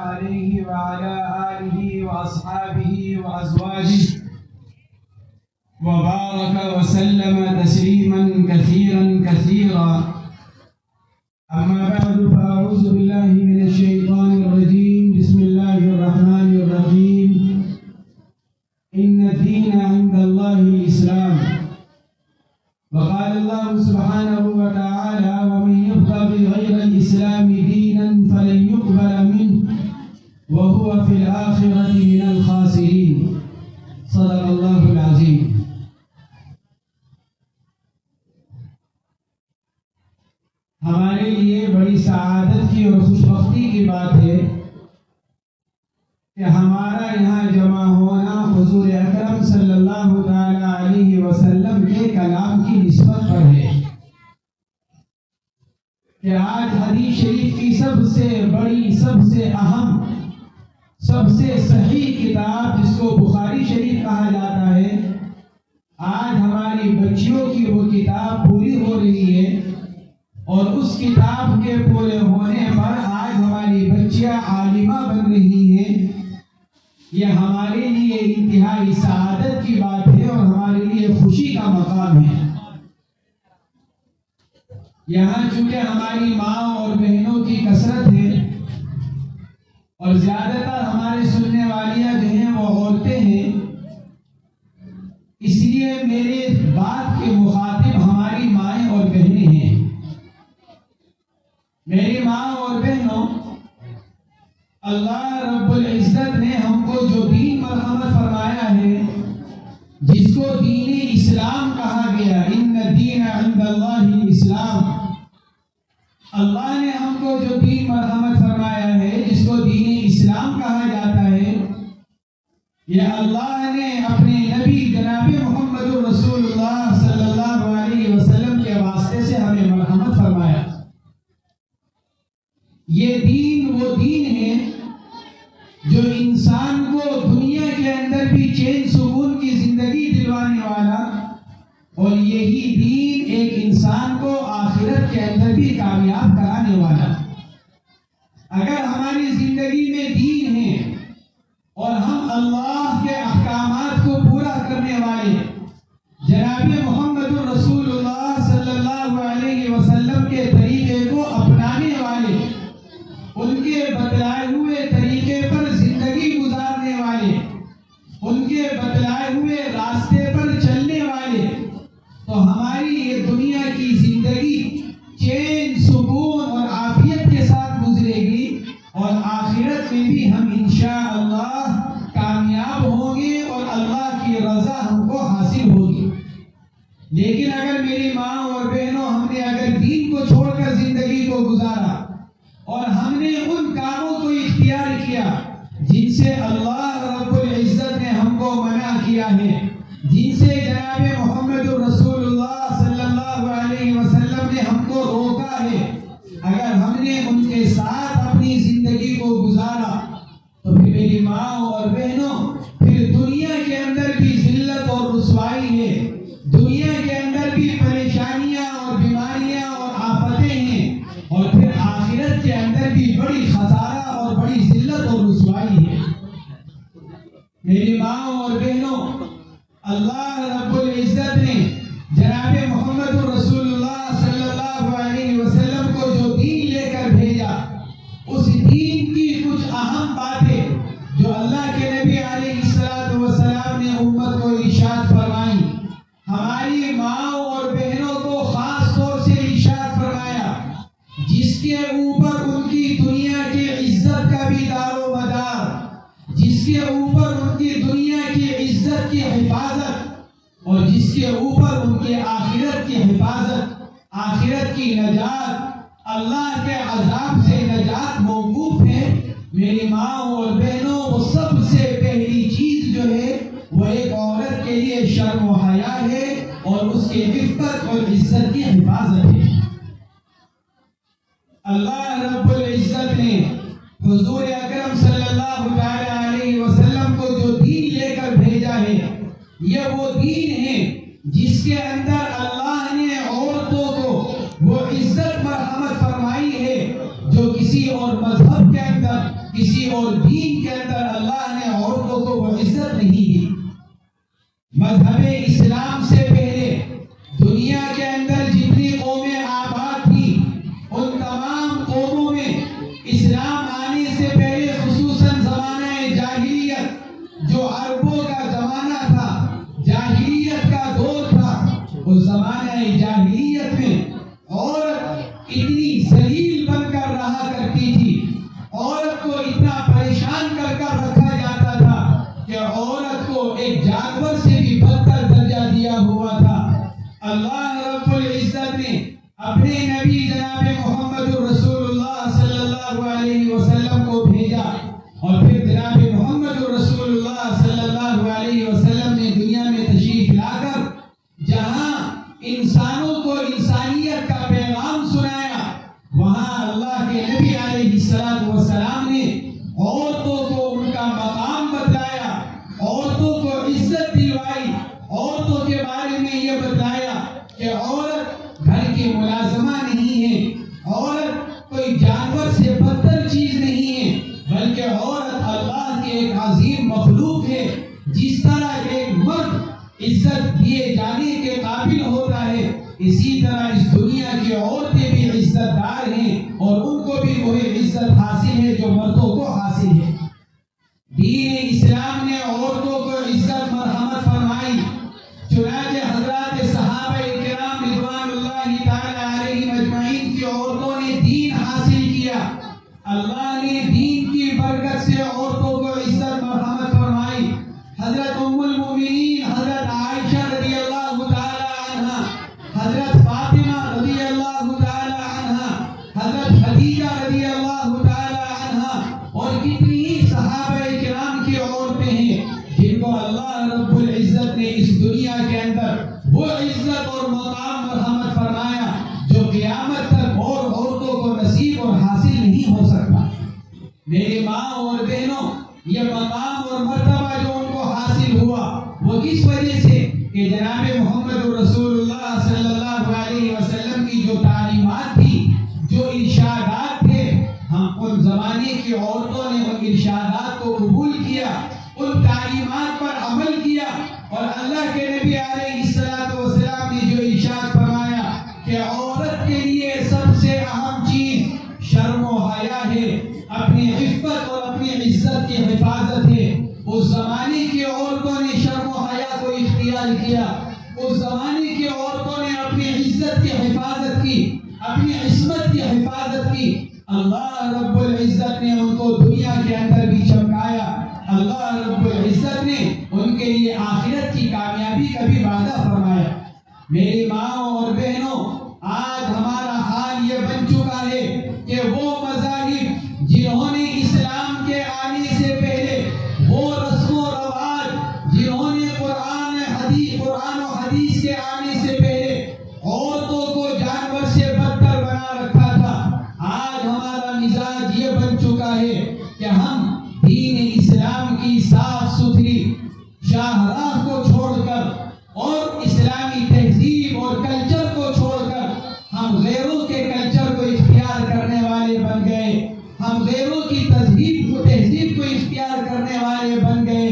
عليه وعلى آله وأصحابه وأزواجه وبارك وسلم تسليما كثيرا أما بعد فأعوذ بالله من الشيطان الرجيم. بسم الله الرحمن الرحيم. إن الدين عند الله الإسلام. وقال الله سبحانه وتعالى: ومن يبتغي غير الإسلام دينا فلن يقبل منه وهو في الآخرة من الخاسرين. صدق الله العظيم. ہمارے لیے بڑی سعادت کی اور خوشبختی کی بات ہے کہ ہمارا یہاں جمع ہونا حضور اکرم صلی اللہ تعالی علیہ وسلم کے کلام کی نسبت پر ہے کہ آج حدیث شریف کی سب سے بڑی، سب سے اہم، سب سے صحیح کتاب جس کو بخاری شریف کہا جاتا ہے، آج ہماری بچیوں کی وہ کتاب پوری ہو رہی ہے، اور اس کتاب کے پورے ہونے پر آج ہماری بچیاں عالمہ بن رہی ہیں۔ یہ ہمارے لیے انتہائی سعادت کی بات ہے اور ہمارے لیے خوشی کا مقام ہے۔ یہاں چونکہ ہماری ماں اور بہنوں کی کثرت ہے اور زیادہ تر ہمارے سننے والیاں جو ہیں وہ عورتیں ہیں، اس لیے میرے بات کے مخاطب ہماری مائیں اور بہنیں ہیں۔ میری ماں اور بہنوں، اللہ رب العزت نے ہم کو جو دین مرحمت فرمایا ہے، جس کو دین اسلام کہا گیا، ان الدین عند اللہ الاسلام، اللہ نے ہم کو جو دین مرحمت فرمایا ہے، جس کو دین اسلام کہا جاتا ہے، یہ اللہ نے اپنے نبی جناب محمد رسول اللہ صلی اللہ علیہ وسلم کے واسطے سے ہمیں مرحمت فرمایا۔ یہ دین وہ دین ہے جو انسان کو دنیا کے اندر بھی چین سکون کی زندگی دلوانے والا، اور یہی دین ایک انسان کو آخرت کے اندر بھی کامیاب کرانے والا۔ اگر ہماری زندگی میں دین ہے اور ہم اللہ کے احکامات کو پورا کرنے والے، جناب محمد رسول اللہ صلی اللہ علیہ وسلم کے طریقے کو اپنانے والے، ان کے بتلائے ہوئے طریقے پر زندگی گزارنے والے، ان کے بتلائے ہوئے راستے پر چلنے والے، تو ہماری یہ دنیا کی زندگی چین سکون اور عافیت کے ساتھ گزرے گی، اور آخرت میں بھی ہم انشاءاللہ کامیاب ہوں گے اور اللہ کی رضا ہم کو حاصل ہوگی۔ لیکن اگر میری ماں اور بہنوں، ہم نے اگر دین کو چھوڑ کر زندگی کو گزارا اور ہم نے ان کاموں کو اختیار کیا جن سے اللہ رب العزت نے ہم کو منع کیا ہے، جن سے جناب محمد رسول اللہ صلی اللہ علیہ وسلم نے ہم کو روکا ہے، اگر ہم نے ان کے ساتھ اپنی زندگی کو گزارا تو پھر میری ماں اور بہنوں، پھر دنیا کے اندر بھی ذلت اور رسوائی ہے، دنیا کے اندر بھی پریشانیاں اور بیماریاں اور آفتیں ہیں، اور پھر آخرت کے اندر بھی بڑی خسارہ اور بڑی ذلت اور رسوائی ہے۔ میری ماں اور بہنوں، اللہ رب العزت نے جناب محمد رسول اللہ صلی اللہ علیہ وسلم کو جو دین لے کر بھیجا، اس دین کی کچھ اہم باتیں جو اللہ کے نبی علیہ السلام نے امت کو ارشاد فرمائی، ہماری ماں اور بہنوں کو خاص طور سے ارشاد فرمایا، جس کے اوپر ان کی دنیا کی عزت کا بھی دار و مدار، جس کے اوپر ان کی دنیا کی عزت کی حفاظت، اور جس کے اوپر ان کی آخرت کی حفاظت، آخرت کی نجات، اللہ کے عذاب سے نجات موقوف ہے۔ میری ماں اور بہنوں، وہ سب سے پہلی چیز جو ہے وہ ایک عورت کے لیے شرم و حیا ہے اور اس کی عفت اور عزت کی حفاظت ہے۔ اللہ رب العزت نے حضور اکرم صلی اللہ علیہ وسلم کو جو دین لے کر بھیجا ہے، یہ وہ دین ہے جس کے اندر اللہ نے عورتوں کو وہ عزت مرحمت فرمائی ہے جو کسی اور مذہب کے اندر کسی اور دین کے اندر اللہ نے عورتوں کو وہ عزت نہیں دی۔ مذہب اسلام سے پہلے دنیا کے اندر جتنی قومیں آباد تھیں، ان تمام قوموں میں اسلام آنے سے پہلے خصوصاً زمانہ جاہلیت، جو عربوں کا زمانہ تھا، جاہلیت کا دور تھا، اس زمانہ جاہلیت میں عورت اتنی ذلیل بن کر رہا کرتی تھی، عورت کو اتنا پریشان کر کر رکھا جاتا تھا کہ عورت کو ایک جانور سے بھی بدتر درجہ دیا ہوا تھا۔ اللہ رب العزت نے اپنے نبی جناب محمد رسول اللہ صلی اللہ علیہ وسلم کو بھیجا، اور پھر جناب محمد رسول اللہ صلی اللہ علیہ وسلم نے دنیا میں تشریف لا کر جہاں انسانوں کو انسانیت کا پیغام سنایا، وہاں اللہ کے نبی علیہ السلام نے عورتوں کو ان کا مقام بتلایا، عورتوں کو عزت دلوائی، عورتوں کے بارے میں یہ بتایا کہ عورت گھر کی ملازمہ نہیں ہے، عورت کوئی جانور سے بدتر چیز نہیں ہے، بلکہ عورت اللہ کے ایک عظیم مخلوق ہے۔ جس طرح ایک مرد عزت دیے جانے کے قابل ہوتا ہے، اسی طرح اس دنیا کی عورتیں بھی عزت دار ہیں، اور ان کو بھی وہی عزت حاصل ہے جو مردوں کو حاصل ہے۔ دین اسلام نے عورتوں کو عزت مرحمت فرمائی، چنانچہ حضرات صحابہ کرام رضوان اللہ تعالی علیہم اجمعین کی عورتوں نے دین حاصل کیا، اللہ نے دین کی برکت سے عورتوں کو عزت مرحمت فرمائی۔ حضرت ام المؤمنین حضرت عائشہ رضی اللہ تعالی عنہ، حضرت فاطمہ رضی اللہ تعالی عنہ، حضرت خدیجہ رضی اللہ تعالی عنہ، اور کتنی ہی صحابہ کرام کی عورتیں ہیں جن کو اللہ رب العزت نے اس دنیا کے اندر وہ عزت اور مقام مرحمت فرمایا جو قیامت تک اور عورتوں کو نصیب اور حاصل نہیں ہو سکتا۔ میری ماں اور بہنوں، یہ مقام اور مرتبہ جو ان کو حاصل ہوا وہ کس وجہ سے کہ جناب محمد رسول اللہ صلی اللہ علیہ وسلم کی جو تعلیمات تھی، جو ارشادات تھے، ہم ان زمانے کی عورتوں نے ان ارشادات کو قبول کیا، ان تعلیمات پر عمل کیا، اور اللہ کے نبی علیہ السلام نے جو ارشاد فرمایا کہ عورت کے لیے سب سے اہم چیز شرم و حیا ہے، اپنی عفت اور اپنی عزت کی حفاظت ہے۔ اس زمانے کی عورتوں نے شرم و حیا کو اختیار کیا، اس زمانے کی عورتوں نے اپنی عزت کی حفاظت کی، اپنی عصمت کی حفاظت کی۔ اللہ رب العزت نے ان کو دنیا کے اندر بھی چمکایا، اللہ رب العزت نے ان کے لیے آخرت کی کامیابی کا بھی وعدہ فرمایا۔ میری ماں اور بہنوں، آج ہمارا حال یہ بن چکا ہے کہ وہ مذاہب جنہوں نے اسلام کے آنے سے پہلے وہ رسم و رواج، جنہوں نے قرآن و حدیث کے آنے سے پہلے عورتوں کو جانور سے بدتر بنا رکھا تھا، آج ہمارا مزاج یہ بن چکا ہے کہ ہم دین اسلام کی صاف ستھری شاہراہ کو چھوڑ کر اور اسلامی تہذیب اور کلچر کو چھوڑ کر ہم غیروں کے کلچر کو اختیار کرنے والے بن گئے، ہم غیروں کی تہذیب کو اختیار کرنے والے بن گئے،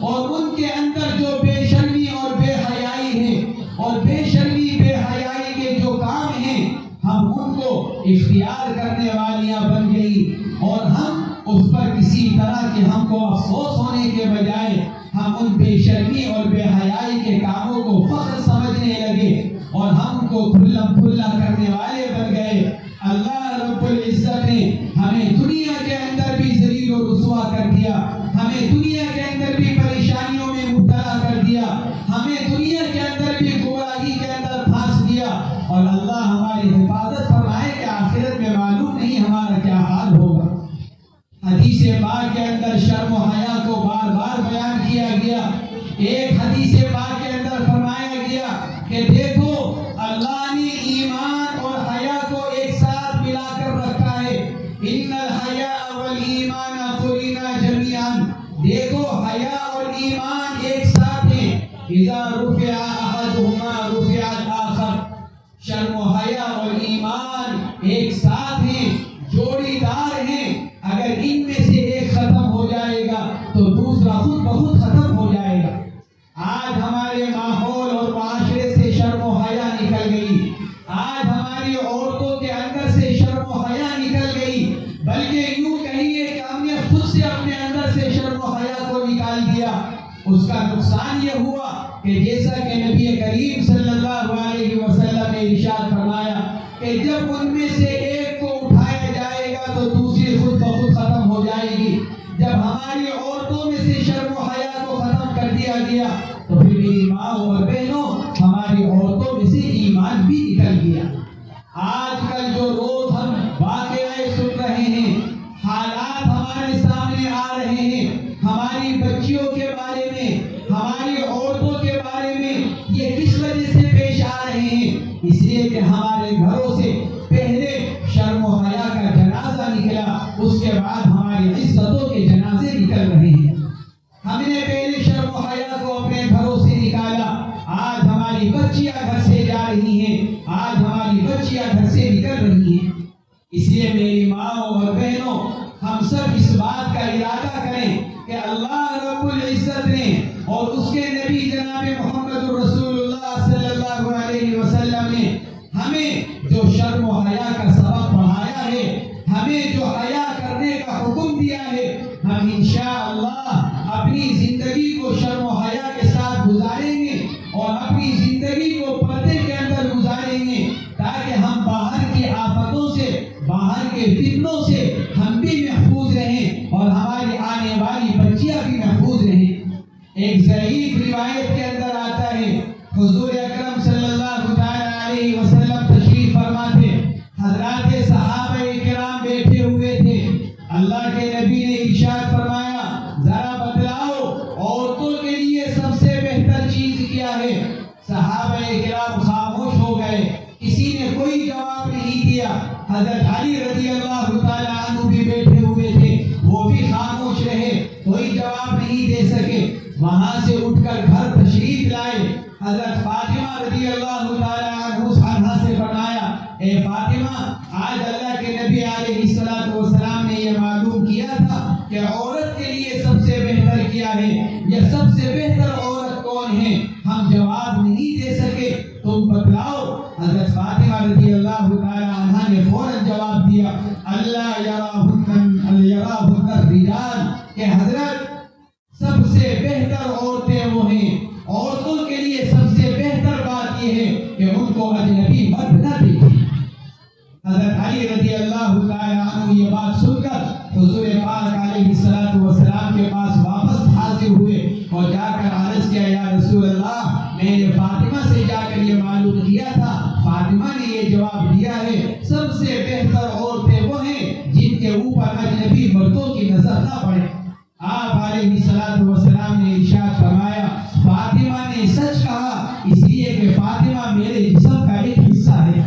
اور ان کے اندر جو بے شرمی اور بے حیائی ہے، اور بے شرمی بے حیائی کے جو کام ہیں، ہم ان کو اختیار کرنے والیاں بن گئی، اور ہم اس پر کسی طرح کے ہم کو افسوس ہونے کے بجائے ہم ان بے شرمی اور بے حیائی کے کاموں کو فخر سمجھنے لگے، اور ہم کو کھلا کھلا کرنے والے بن گئے۔ اللہ رب العزت نے ہمیں دنیا کے اندر بھی ذلیل و رسوا کر دیا، ہمیں دنیا کے اندر بھی پریشانیوں میں مبتلا کر دیا، ہمیں دنیا کے اندر بھی گمراہی کے اندر پھانس دیا، اور اللہ ہماری حفاظت فرمائے کہ آخرت میں معلوم نہیں ہمارا کیا حال ہوگا۔ حدیث پاک کے اندر شرم و حیا کو بار بار بیان کیا گیا۔ ایک حدیث پاک کے اندر فرمایا گیا کہ دیکھو اللہ نے ایمان اور حیا کو ایک ساتھ ملا کر رکھا ہے، ان الحیاء والایمان قرینا جمیعا، دیکھو حیا اور ایمان ایک ساتھ ہیں، اذا رفع احدهما رفع الاخر، شرم و حیا اور ایمان ایک ساتھ ہیں، جوڑی دار ہیں، اگر ان میں سے کہ جیسا کہ نبی کریم صلی اللہ علیہ وسلم نے ارشاد فرمایا کہ جب ان میں سے ایک کو اٹھایا جائے گا تو دوسری خود بخود ختم ہو جائے گی۔ جب ہماری عورتوں میں سے شرم و حیا کو ختم کر دیا گیا تو پھر میری ماں اور بہنوں ہماری عورتوں میں سے ایمان بھی نکل گیا۔ آج کل جو روز ہم واقعے سن رہے ہیں، حالات ہمارے سامنے آ رہے ہیں، ہماری بچیوں کے بارے میں، ہماری عورتوں کے بارے میں، یہ کس وجہ سے پیش آ رہے ہیں؟ اس لیے کہ ہمارے گھروں سے پہلے شرم و حیا کا جنازہ نکلا، اس کے بعد ہماری عزتوں کے جنازے نکل رہے ہیں۔ ہم نے پہلے شرم و حیا کو اپنے گھروں سے نکالا، آج ہماری بچیاں گھر سے جا رہی ہیں، آج ہماری بچیاں گھر سے نکل رہی ہیں۔ اس لیے میری ماں اور بہنوں، ہم سب اس بات کا ارادہ کریں کہ اللہ رب العزت نے اور اس کے نبی جناب محمد رسول اللہ صلی اللہ علیہ وسلم نے ہمیں جو شرم و حیا کا سبق پڑھایا ہے، ہمیں جو حیا کرنے کا حکم دیا ہے، ہم انشاءاللہ اپنی زندگی کو شرم و حیا کے ساتھ گزاریں گے اور اپنی زندگی کو پردے کے اندر گزاریں گے، تاکہ ہم باہر کی آفتوں سے، باہر کے فتنوں سے ہم بھی محفوظ رہیں اور ہماری آنے والی بچیاں بھی محفوظ رہیں۔ ایک ضعیف روایت کے اندر آتا ہے، حضور اکرم صلی اللہ علیہ وسلم تشریف فرما تھے، حضرات صحابہ کرام بیٹھے ہوئے تھے، اللہ کے نبی نے ارشاد فرمایا ذرا بتلاؤ عورتوں کے لیے سب سے بہتر چیز کیا ہے؟ صحابہ کرام خاموش ہو گئے، کسی نے کوئی جواب نہیں دیا۔ حضرت علی رضی اللہ تعالی عنہ بھی بیٹھے ہوئے تھے، وہ بھی خاموش رہے، کوئی جواب نہیں دے سکے۔ وہاں سے اٹھ کر گھر تشریف لائے، حضرت فاطمہ رضی اللہ تعالی عنہ سے فرمایا اے فاطمہ، آج اللہ کے نبی علیہ السلام نے یہ معلوم کیا تھا کہ عورت کے لیے سب سے بہتر کیا ہے، یہ سب سے بہتر عورت کون ہے؟ ہم جواب نہیں دے سکے، تم بتلاؤ۔ حضرت فاطمہ رضی اللہ تعالی عنہ نے فوراً جواب دیا اللہ یراہن الرجال، کہ حضرت سب سے بہتر عورتیں وہ ہیں، عورتوں کے لیے سب سے بہتر بات یہ ہے کہ ان کو اجنبی مرد نہ دیکھیں۔ حضرت علی رضی اللہ تعالی عنہ یہ بات سن کر حضور پاک علیہ السلام کے پاس واپس حاضر ہوئے اور جا کر عرض کیا یا رسول اللہ، میں نے فاطمہ سے جا کر یہ معلوم کیا تھا، فاطمہ نے یہ جواب دیا ہے سب سے بہتر عورتیں وہ ہیں جن کے اوپر اجنبی مردوں کی نظر نہ پڑے۔ آپ علیہ السلام نے ارشاد فرمایا فاطمہ نے سچ کہا، اس لیے کہ فاطمہ میرے جسم کا ایک حصہ ہے۔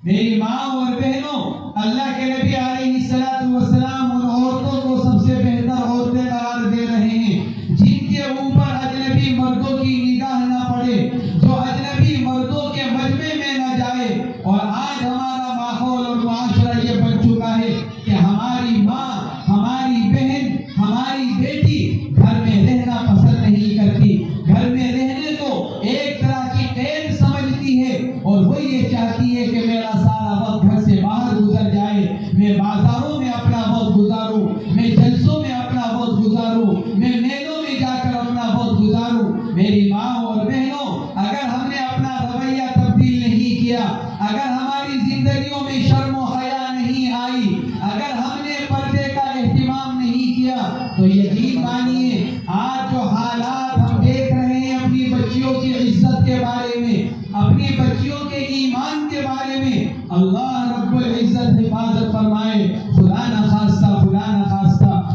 میری ماں اور بہنوں، اللہ کے نبی علیہ السلام ان عورتوں کو سب سے بہتر عورتیں قرار دے رہے ہیں جن کے اوپر اجنبی مردوں کی نگاہ نہ پڑے، جو اجنبی مردوں کے مجمع میں نہ جائے۔ اور آج ہمارا ماحول اور معاشرہ یہ بن چکا ہے کہ ہماری ماں، ہماری بہن، ہماری بیٹی گھر میں رہنا پسند نہیں کرتی، گھر میں رہنے کو ایک طرح کی قید سمجھتی ہے اور وہ یہ چاہتی ہے کہ میرا سارا وقت گھر سے باہر گزر جائے، میں بازاروں میں اپنا وقت گزاروں، میں جلسوں میں اپنا وقت گزاروں، میں میلوں میں جا کر اپنا وقت گزاروں۔ میری ماں اور بہنوں، اگر ہم نے اپنا رویہ تبدیل نہیں کیا، اگر ہماری زندگیوں میں شرم و حیا نہیں آئی، اگر ہم نے پردے کا اہتمام نہیں کیا، تو یقین مانیے آج جو حالات ہم دیکھ رہے ہیں اپنی بچیوں کی عزت کے بارے میں، اپنی بچیوں کے ایمان کے بارے میں، اللہ رب العزت حفاظت فرمائے، خدا نخواستہ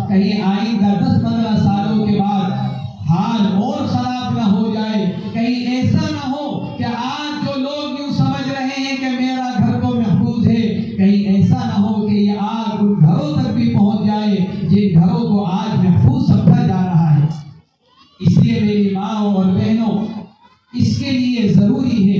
کہیں آئندہ 10-15 سالوں کے بعد حال اور خراب نہ ہو جائے، کہیں ایسا نہ ہو کہ آج جو لوگ یوں سمجھ رہے ہیں کہ میرا گھر تو محفوظ ہے، کہیں ایسا نہ ہو کہ یہ آگ ان گھروں تک بھی پہنچ جائے جن گھروں کو آج محفوظ سمجھا جا رہا ہے۔ اس لیے میری ماں اور بہنوں، اس کے لیے ضروری ہے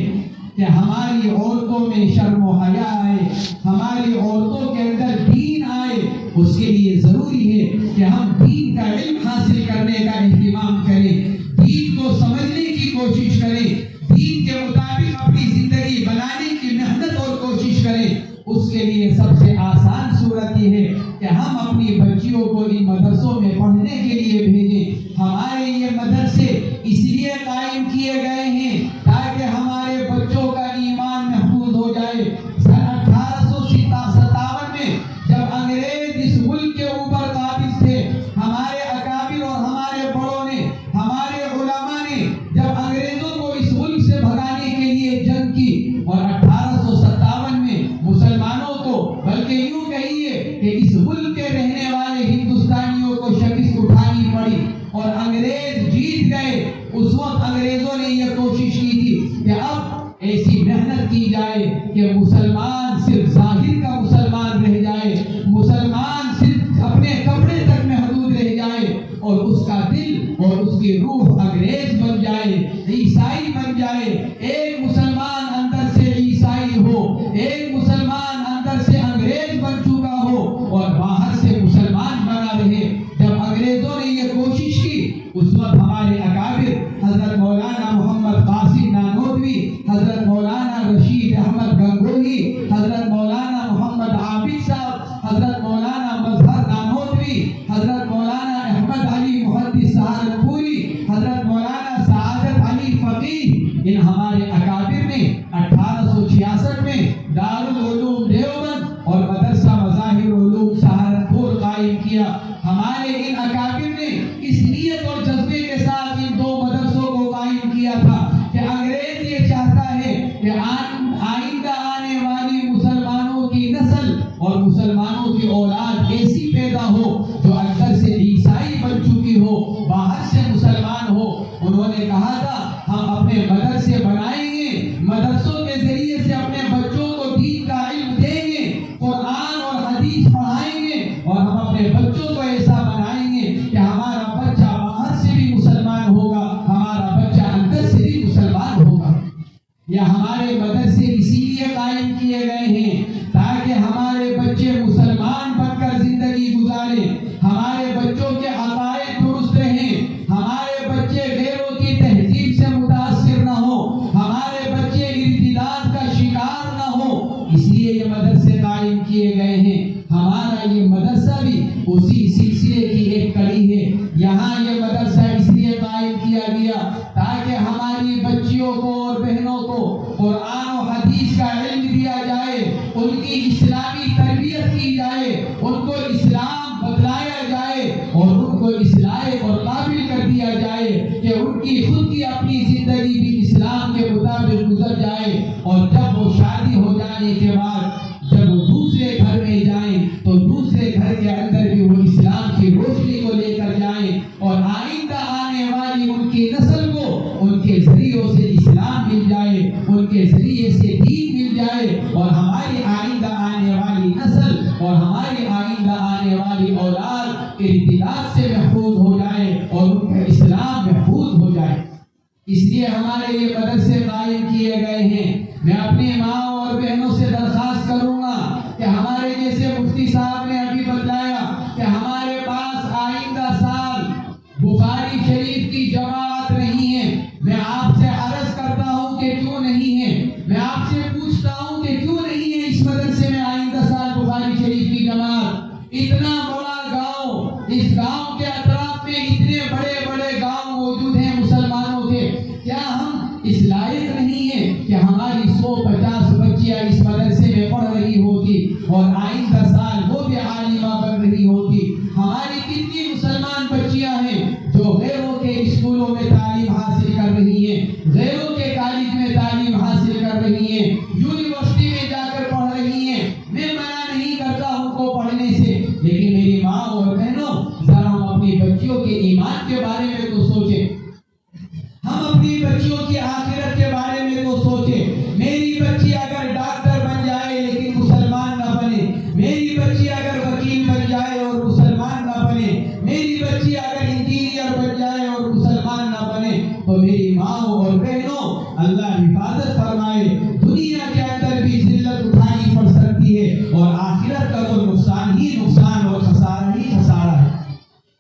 کہ ہماری عورتوں میں شرم و حیا آئے، ہماری عورتوں کے اندر دین آئے۔ اس کے لیے ضروری ہے کہ ہم دین کا علم حاصل کرنے کا اہتمام کریں، دین کو سمجھنے کی کوشش کریں، دین کے مطابق اپنی زندگی بنانے کی محنت اور کوشش کریں۔ اس کے لیے سب سے آسان صورت یہ ہے کہ ہم اپنی بچیوں کو ان مدرسوں میں پڑھنے کے لیے بھیجیں۔ ہمارے یہ مدرسے اس لیے لیے قائم کیے گئے ہیں تاکہ ہمارے بچوں کا ایمان محفوظ ہو جائے۔ سن 1857 میں جب انگریز اس ملک کے اوپر قابض تھے، ہمارے اکابر اور ہمارے بڑوں نے، ہمارے علماء نے جب انگریزوں کو اس ملک سے بھگانے کے لیے جنگ کی، اور 1857 میں مسلمانوں کو، بلکہ یوں کہیے کہ اس ملک کے رہنے والے ہندوستانیوں کو شکست اٹھانی پڑی اور انگریز جیت گئے۔ اس وقت انگریزوں نے یہ کوشش کی تھی کہ اب ایسی محنت کی جائے کہ مسلمان صرف ظاہر کا مسلمان رہ جائے، مسلمان صرف اپنے کپڑے تک محدود رہ جائے، اور اس کا دل اور اس کی روح انگریز بن جائے، عیسائی بن جائے۔ ایک مسلمان اندر سے عیسائی ہو، ایک مسلمان اندر سے انگریز بن چکا ہو اور باہر سے مسلمان بنا رہے۔ جب انگریزوں نے یہ کوشش کی، اس وقت ہمارے اکابر حضرت مولانا محمد قاسم نانوتوی، حضرت مولانا رشید احمد گنگوہی، حضرت مولانا محمد عابد صاحب، حضرت مولانا مظہر نانوتوی، حضرت مولانا احمد علی محدث سہارنپوری، حضرت مولانا سعادت علی فقیہ، ان ہمارے اکابر نے 1866 میں دارالعلوم دیوبند اور مدرسہ مظاہر العلوم سہارنپور قائم کیا۔ ہمارے ان اکابر نے اس نیت اور جذبے کے ساتھ ان دو مدرسوں کو قائم کیا تھا کہ انگریز یہ چاہتا ہے کہ آئندہ آنے والی مسلمانوں کی نسل اور مسلمانوں کی اولاد ایسی پیدا ہو جو اندر سے عیسائی بن چکی ہو، باہر سے مسلمان ہو۔ انہوں نے کہا تھا ہم اپنے مدرسے بنائیں گے، مدرسوں کے ذریعے سے اپنے بچوں کو دین کا علم دیں گے، قرآن اور حدیث پڑھائیں گے، اور ہم اپنے بچوں کو ایسا بنائیں گے کہ ہمارا بچہ باہر سے بھی مسلمان ہوگا، ہمارا بچہ اندر سے بھی مسلمان ہوگا۔ یہ ہمارے مدرسے اسی لیے قائم کیے گئے ہیں تاکہ ہمارے بچے مسلمان بن کر زندگی گزاریں، ہمارے بچوں کے عقائد درست رہیں، ہمارے بچے غیروں کی تہذیب سے متاثر نہ ہو، ہمارے بچے ارتداد کا شکار نہ ہو۔ اس لیے یہ مدرسے قائم کیے گئے ہیں۔ ہمارا یہ مدرسہ بھی اسی سلسلے کی ایک کڑی ہے۔ یہاں یہ مدرسہ اس لیے قائم کیا گیا تاکہ ہماری بچیوں کو اور بہنوں کو قرآن و حدیث کا علم دیا جائے، ان کی اسلامی تربیت کی جائے، ان کو اسلام بتلایا جائے اور ان کو اصلاح اور قابل کر دیا جائے کہ ان کی خود کی اپنی زندگی بھی اسلام کے مطابق گزر جائے، اور جب وہ شادی ہو جانے کے بعد جب وہ دوسرے گھر میں جائیں تو دوسرے گھر کے اندر بھی وہ اسلام کی روشنی کو لے کر جائیں، اور آئندہ آنے والی ان کی نسل کو ان کے ذریعوں سے اسلام مل جائے، ان کے ذریعے سے دین مل جائے، اور ہماری آئندہ آنے والی نسل اور ہماری آئندہ آنے والی اولاد ارتداد سے محفوظ ہو جائے اور ان کا اسلام محفوظ ہو جائے۔ اس لیے ہمارے یہ مدرسے قائم کیے گئے ہیں۔ میں اپنی ماں اور بہنوں سے درخواست کروں گا کہ ہمارے جیسے مفتی صاحب نے ابھی بتلایا کہ ہمارے پاس آئندہ سال بخاری شریف کی جماعت نہیں ہے، میں آپ سے عرض کرتا ہوں کہ کیوں نہیں ہے، میں آپ سے پوچھتا ہوں کہ کیوں نہیں ہے اس مدرسے میں آئندہ سال بخاری شریف کی جماعت؟ اتنا بڑا گاؤں، اس گاؤں کے اطراف میں اتنے بڑے بڑے گاؤں موجود ہیں مسلمانوں کے، کیا ہم اس لائق نہیں ہیں کہ ہماری 150 بچیاں اس مدرسے میں پڑھ رہی ہوتی اور آئندہ سال وہ بھی عالمہ بن رہی ہوتی؟ ہماری کتنی مسلمان بچیاں ہیں جو غیروں کے اسکولوں میں تعلیم حاصل کر رہی ہیں، غیروں کے کالج میں تعلیم حاصل کر رہی ہیں، یونیورسٹی میں جا کر پڑھ رہی ہیں۔ میں منع نہیں کرتا ان کو پڑھنے سے، لیکن میری ماں اور بہنوں، ذرا ہم اپنی بچیوں کے ایمان کے بارے میں تو سوچیں، ہم اپنی بچیوں کی آخرت کے بارے میں تو سوچیں۔ میری بچی اگر ڈاکٹر بن جائے لیکن مسلمان نہ بنے، میری بچی اگر وکیل بن جائے اور مسلمان نہ بنے، میری بچی اگر انجینئر بن جائے اور مسلمان نہ بنے، تو میری ماں اور بہنوں، اللہ حفاظت فرمائے، دنیا کے اندر بھی ذلت اٹھانی پڑ سکتی ہے اور آخرت کا تو نقصان ہی نقصان اور خسارہ ہی خسارہ ہے۔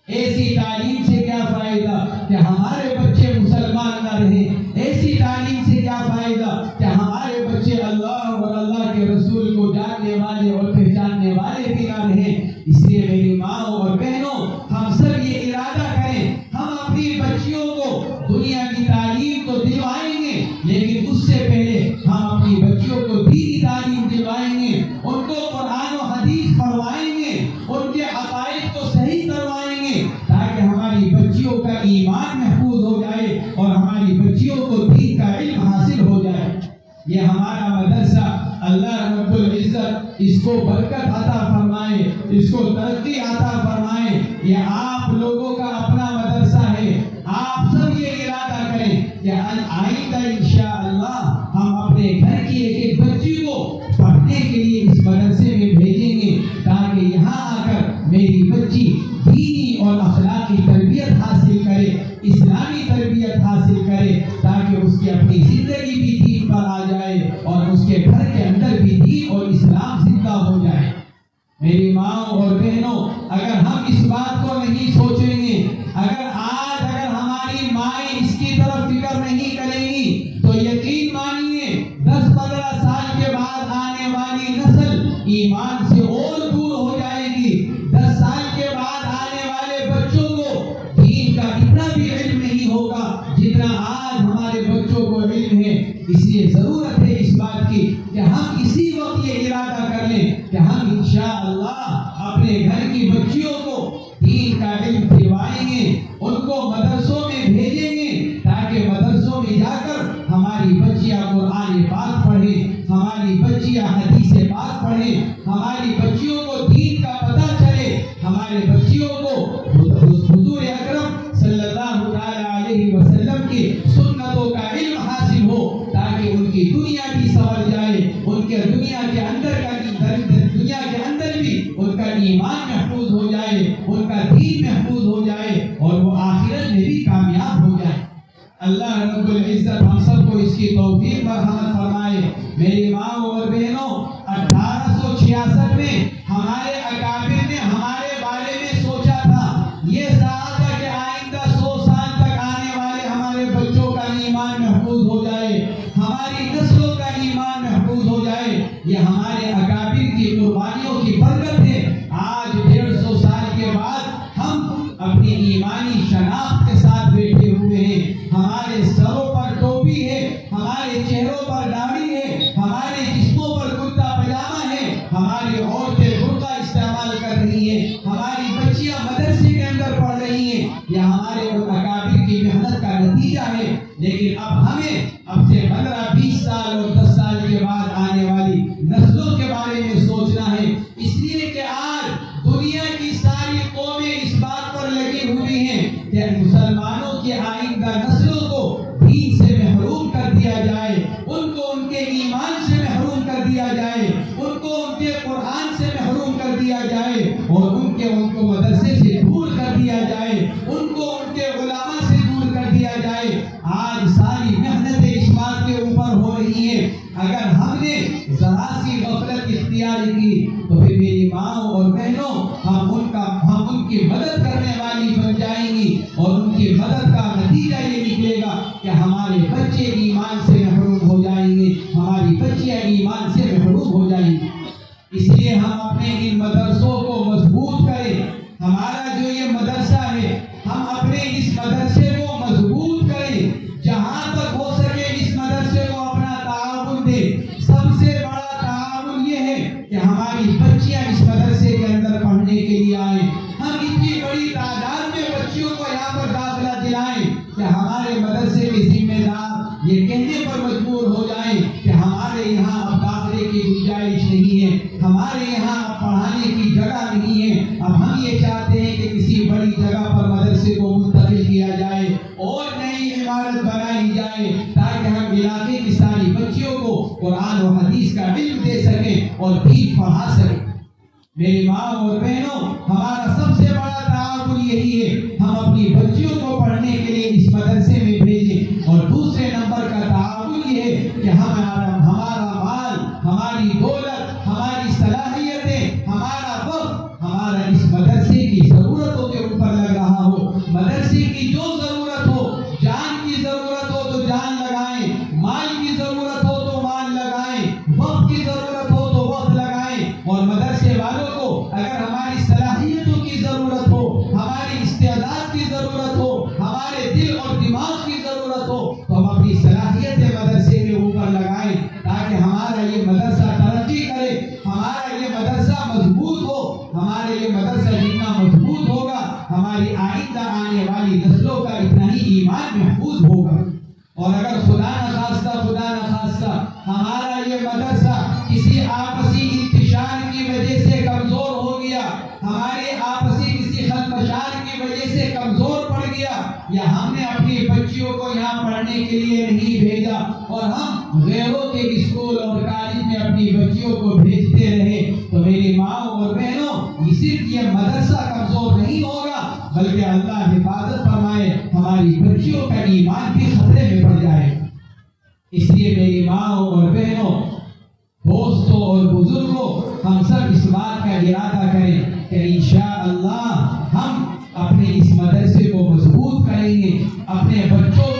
ایسی تعلیم سے کیا فائدہ کہ ہمارے بچے مسلمان نہ رہیں؟ ایسی تعلیم سے کیا فائدہ کہ ہمارے بچے اللہ اور اللہ کے رسول کو جاننے والے اور پہچاننے والے بھی نہ رہیں؟ اس لیے میری ماں اور بہنوں، ہم سب یہ ارادہ کریں، ہم اپنی بچیوں کو دنیا کی یہ ہمارا مدرسہ اللہ رب العزت اس کو برکت عطا فرمائے، اس کو ترقی عطا فرمائے۔ یہ آپ لوگوں کا اپنا مدرسہ ہے، آپ سب یہ ارادہ کریں کہ آئندہ انشاءاللہ ہم اپنے گھر کی ایک ایک بچی کو پڑھنے کے لیے اس مدرسے میں بھیجیں گے، تاکہ یہاں آ کر میری بچی دینی اور اخلاقی تربیت حاصل کرے، اسلامی تربیت حاصل کرے، تاکہ اس کی اپنی زندگی بھی دین پر آ جائے اور اس کے گھر کے اندر بھی دین اور اسلام زندہ ہو جائے۔ میری ماں اور بہنوں، اگر ہم اس بات کو نہیں سوچیں گے، اگر ہماری مائیں اس کی طرف فکر نہیں کریں گی، تو یقین مانیے 10-15 سال کے بعد آنے والی نسل ایمان سے اور دور ہو جائے گی۔ 10 سال کے بعد آنے والے بچوں کو دین کا اتنا بھی علم نہیں ہوگا جتنا آج ہمارے بچوں کو علم ہے۔ اس لیے ضرورت ہے اس بات کی کہ ہم اسی وقت یہ ارادہ کر لیں کہ ہم انشاءاللہ اپنے گھر کی بچیوں کو دین کا علم دلوائیں گے، ان کو مدرسوں میں بھیجیں گے، تاکہ مدرسوں میں جا کر ہماری بچیاں قرآن پاک پڑھیں، ہماری بچیاں حدیث پاک پڑھیں، ہماری بچیوں کو دین کا پتہ چلے، ہمارے بچیوں کو حضور اکرم صلی اللہ علیہ وسلم کی سنتوں کا علم حاصل ہو، تاکہ ان کی دنیا بھی سنور جائے، ان کے دنیا کے اندر بھی ان کا ایمان محفوظ ہو جائے، ان کا دین محفوظ ہو جائے، اور وہ آخرت میں بھی کامیاب ہو جائے۔ اللہ رب العزت ہم سب کو اس کی توفیق مرحمت فرمائے۔ میری ماں اور بہنوں، 1866 میں ہمارے اکابر نے ہمارے بارے میں سوچا تھا، یہ چاہا تھا کہ آئندہ 100 سال تک آنے والے ہمارے بچوں کا ایمان محفوظ ہو جائے، ہماری نسلوں کا ایمان محفوظ ہو جائے۔ یہ ہمارے اکابر کی قربانیوں کی برکت ہے۔ آج 150 سال کے بعد ہم اپنی ایمانی شناخت کے ساتھ بیٹھے ہوئے ہیں، ہمارے سروں پر ٹوپی ہے، ہمارے چہروں پر داڑھی ہے، ہمارے جسموں پر کرتا پاجامہ ہے، ہماری عورتیں برقع استعمال کر رہی ہیں، ہماری بچیاں مدرسے کے اندر پڑھ رہی ہیں۔ یہ ہمارے اکابر کی محنت کا نتیجہ ہے۔ لیکن اب سے 15-20 سال اور 10 سال کے بعد آنے والی نسلوں کے بارے میں سوچنا ہے، اس لیے کہ آج دنیا کی ساری قومیں اس بات پر لگی ہوئی ہیں کہ مسلمانوں کی آئندہ نسلوں کو دین سے محروم کر دیا جائے، ان کو ان کے ایمان سے محروم کر دیا جائے، ان کو ان کے قرآن سے محروم کر دیا جائے، اور ان کو مدرسے سے دور کر دیا جائے، ان کو ان کے علماء سے دور کر دیا جائے۔ آج ساری محنتیں اس بات کے اوپر ہو رہی ہیں۔ اگر ہم نے ذرا سی غفلت اختیار کی تو پھر میری ماں اور بہنوں، ہم ان کی مدد کرنے والی بن جائیں گی، اور ان کی مدد کا نتیجہ یہ نکلے گا کہ ہمارے بچے ایمان سے محروم ہو جائیں گے، ہماری بچیاں ایمان سے محروم ہو جائیں گی۔ اس لیے ہم اپنے ان مدرسوں کو مضبوط کریں۔ ہمارا جو یہ مدرسہ ہے، ہم اپنے اس مدرسے کو مضبوط کریں، جہاں تک ہو سکے اس مدرسے کو اپنا تعاون دیں۔ سب سے بڑا تعاون یہ ہے کہ ہماری بچیاں اس مدرسے کے اندر پڑھنے کے لیے آئیں، ہم اتنی بڑی تعداد میں بچیوں کو یہاں پر داخلہ دلائیں کہ ہمارے مدرسے کے ذمہ دار یہ کہنے پر مجبور ہو جائیں کہ ہمارے یہاں اب داخلے کی گنجائش نہیں ہے، ہمارے یہاں اب پڑھانے کی جگہ نہیں ہے، اب ہم یہ چاہتے ہیں کہ کسی بڑی جگہ پر مدرسے کو منتقل کیا جائے اور نئی عمارت بنائی جائے، تاکہ ہم علاقے کی ساری بچیوں کو قرآن و حدیث کا علم دے سکیں اور دین پڑھا سکیں۔ میری ماں اور بہنوں، ہمارا سب سے بڑا تعاون یہی ہے، ہم اپنی بچیوں کو پڑھنے کے لیے اس مدرسے میں بھیجیں، اور دوسرے نمبر کا تعاون یہ ہے کہ ہمارا مال، ہماری دولت، ہماری صلاحیتیں، ہمارا وقت، ہمارا اس مدرسے کی ضرورتوں کے اوپر لگ رہا ہو۔ مدرسے کی جو ضرورت ہو، جان کی ضرورت ہو تو جان لگائیں، مال کی ضرورت ہو تو مال لگائیں، وقت کی ضرورت ہو تو وقت لگائیں، اور مدرسے والوں کو اگر ہماری صلاحیتوں کی ضرورت ہو، ہماری استعداد کی ضرورت ہو، ہمارے دل اور دماغ کی ضرورت ہو، تو ہم اپنی صلاحیتیں مدرسے کے اوپر لگائیں، تاکہ ہمارا یہ مدرسہ ترقی کرے، ہمارا یہ مدرسہ مضبوط ہو۔ ہمارے یہ مدرسہ جتنا مضبوط ہوگا، ہماری آئندہ آنے والی نسلوں کا اتنا ہی ایمان محفوظ ہوگا۔ اور اگر خدا نخواستہ ہمارا یہ مدرسہ کسی آپسی انتشار کی وجہ سے کمزور ہو گیا، ہمارے آپسی کسی خلفشار کی وجہ سے کمزور پڑ گیا، یا ہم نے اپنی بچیوں کو یہاں پڑھنے کے لیے نہیں بھیجا اور ہم غیروں کے اسکول اور کالج میں اپنی بچیوں کو بھیجتے رہے، تو میری ماں اور بہنوں، صرف یہ مدرسہ کمزور نہیں ہوگا بلکہ اللہ حفاظت فرمائے ہماری بچیوں کا ایمان بھی خطرے میں پڑ جائے۔ اس لیے میری ماں اور بہنوں، دوستوں اور بزرگوں، ہم سب اس بات کا ارادہ کریں کہ انشاءاللہ ہم اپنے اس مدرسے کو مضبوط کریں گے، اپنے بچیوں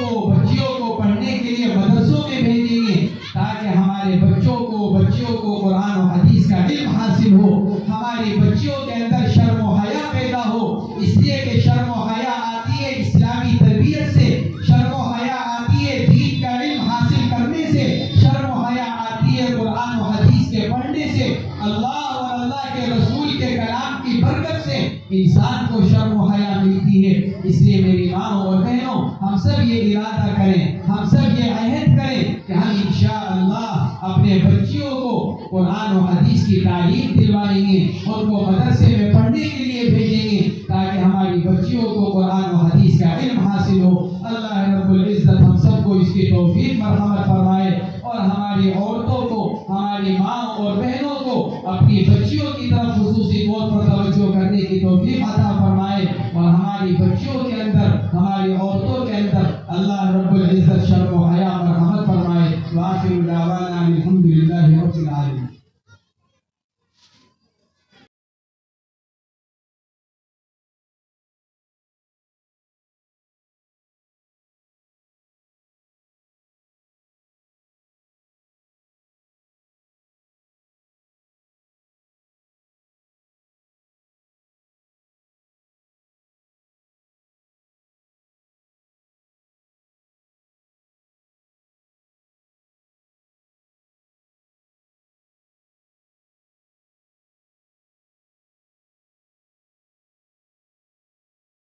کو پڑھنے کے لیے مدرسوں میں بھیجیں گے تاکہ ہمارے بچیوں کو قرآن و حدیث کا علم حاصل ہو، ہماری بچیوں کے اندر شرم و حیا پیدا ہو، اس لیے کہ شرم و حیا آتی ہے اسلامی تربیت سے، شرم و حیا آتی ہے دین کا علم حاصل کرنے سے، شرم و حیا آتی ہے قرآن و حدیث کے پڑھنے سے، اللہ اور اللہ کے رسول کے کلام کی برکت سے انسان کو شرم و حیا ملتی ہے۔ اس لیے میری ماں اور بہنوں، ہم سب یہ ارادہ کریں، ہم سب یہ عہد کریں کہ ہم انشاءاللہ اپنے بچیوں کو قرآن و حدیث کی تعلیم دلوائیں گے، ان کو مدرسے میں پڑھنے کے لیے بھیجیں گے تاکہ ہماری بچیوں کو